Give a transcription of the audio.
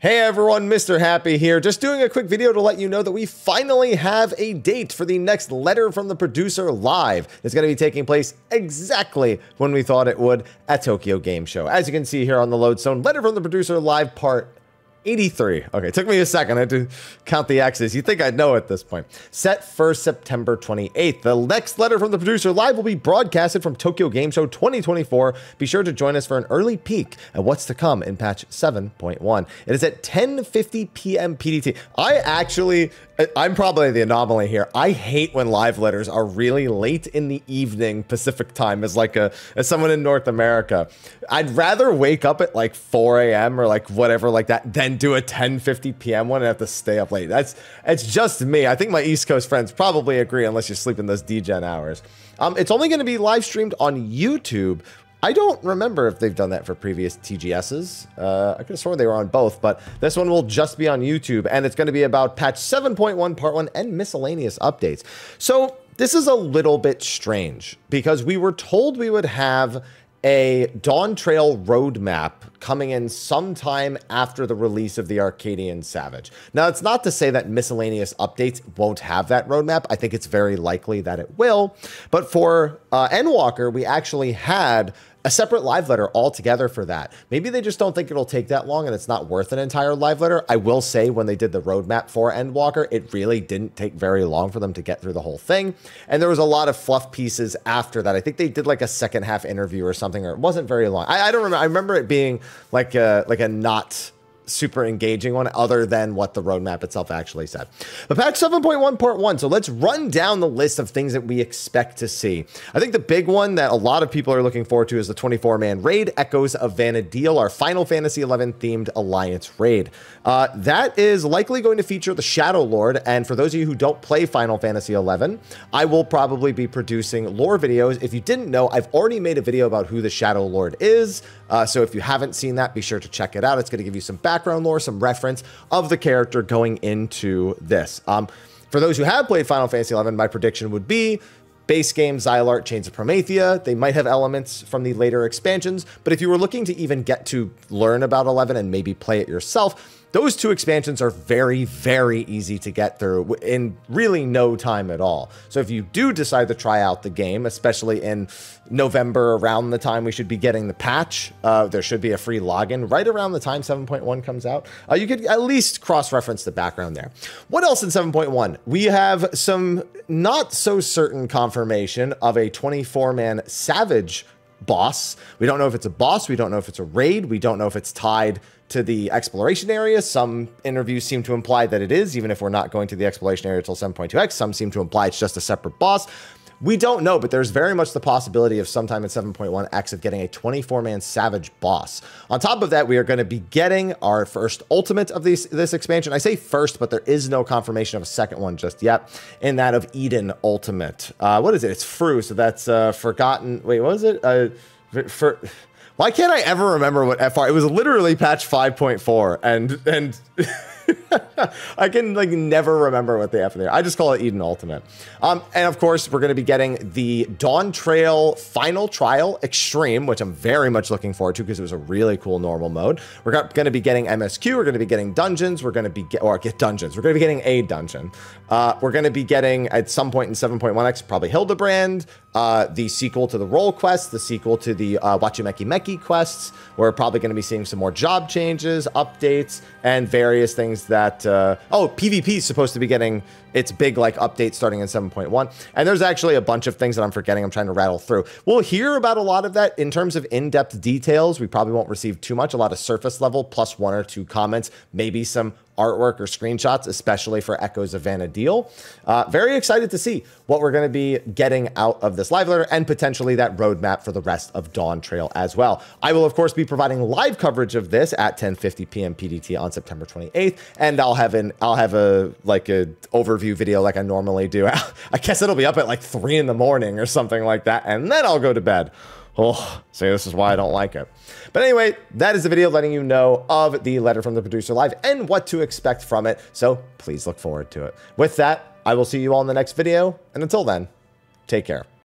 Hey everyone, Mr. Happy here, just doing a quick video to let you know that we finally have a date for the next Letter from the Producer Live. It's going to be taking place exactly when we thought it would at Tokyo Game Show. As you can see here on the Lodestone, Letter from the Producer Live Part 83. Okay, it took me a second. I had to count the X's. You'd think I'd know at this point. Set for September 28th. The next Letter from the Producer Live will be broadcasted from Tokyo Game Show 2024. Be sure to join us for an early peek at what's to come in patch 7.1. It is at 10:50 p.m. PDT. I'm probably the anomaly here. I hate when live letters are really late in the evening Pacific time as someone in North America. I'd rather wake up at like 4 a.m. or like whatever like that than do a 10:50 p.m. one and have to stay up late. It's just me. I think my East Coast friends probably agree unless you sleep in those DGen hours. It's only going to be live streamed on YouTube. I don't remember if they've done that for previous TGSs. I could have sworn they were on both, but this one will just be on YouTube, and it's going to be about patch 7.1 part 1 and miscellaneous updates. So this is a little bit strange because we were told we would have a Dawntrail roadmap coming in sometime after the release of the Arcadian Savage. Now, it's not to say that miscellaneous updates won't have that roadmap. I think it's very likely that it will. But for Endwalker, we actually had a separate live letter altogether for that. Maybe they just don't think it'll take that long and it's not worth an entire live letter. I will say when they did the roadmap for Endwalker, it really didn't take very long for them to get through the whole thing. And there was a lot of fluff pieces after that. I think they did like a second half interview or something, or it wasn't very long. I don't remember. I remember it being like a not super engaging one other than what the roadmap itself actually said. But patch 7.1 part 1. So let's run down the list of things that we expect to see. I think the big one that a lot of people are looking forward to is the 24-man raid, Echoes of Vana'diel, our Final Fantasy XI themed alliance raid. That is likely going to feature the Shadow Lord, and for those of you who don't play Final Fantasy XI, I will probably be producing lore videos. If you didn't know, I've already made a video about who the Shadow Lord is, so if you haven't seen that, be sure to check it out. It's going to give you some background lore, some reference of the character going into this. For those who have played Final Fantasy XI, my prediction would be base game, Xylart, Chains of Promethea. They might have elements from the later expansions, but if you were looking to even get to learn about 11 and maybe play it yourself, those two expansions are very, very easy to get through in really no time at all. So if you do decide to try out the game, especially in November, around the time we should be getting the patch, there should be a free login right around the time 7.1 comes out. You could at least cross-reference the background there. What else in 7.1? We have some not so certain confirmation of a 24-man Savage boss. We don't know if it's a boss. We don't know if it's a raid. We don't know if it's tied to the exploration area. Some interviews seem to imply that it is, even if we're not going to the exploration area until 7.2x. Some seem to imply it's just a separate boss. We don't know, but there's very much the possibility of sometime in 7.1x of getting a 24-man Savage boss. On top of that, we are going to be getting our first ultimate of this expansion. I say first, but there is no confirmation of a second one just yet, in that of Eden Ultimate. What is it? It's Fru, so that's Forgotten. Wait, what was it? Why can't I ever remember what FR? It was literally patch 5.4, and I can like never remember what the F there. I just call it Eden Ultimate. And of course, we're going to be getting the Dawntrail Final Trial Extreme, which I'm very much looking forward to because it was a really cool normal mode. We're going to be getting MSQ. We're going to be getting dungeons. We're going to be get dungeons. We're going to be getting a dungeon. We're going to be getting at some point in 7.1x probably Hildebrand, the sequel to the Roll Quest, the sequel to the Wachimeki Meki quests. We're probably going to be seeing some more job changes, updates, and various things that PvP is supposed to be getting its big like update starting in 7.1, and there's actually a bunch of things that I'm forgetting. I'm trying to rattle through. We'll hear about a lot of that in terms of in-depth details. We probably won't receive too much, a lot of surface level plus 1 or 2 comments, maybe some artwork or screenshots, especially for Echoes of Vana'diel. Very excited to see what we're going to be getting out of this live letter and potentially that roadmap for the rest of Dawntrail as well. I will, of course, be providing live coverage of this at 10:50 p.m. PDT on September 28th, and I'll have a overview video like I normally do. I guess it'll be up at like 3 in the morning or something like that, and then I'll go to bed. Oh, see, this is why I don't like it. But anyway, that is the video letting you know of the Letter from the Producer Live and what to expect from it. So please look forward to it. With that, I will see you all in the next video. And until then, take care.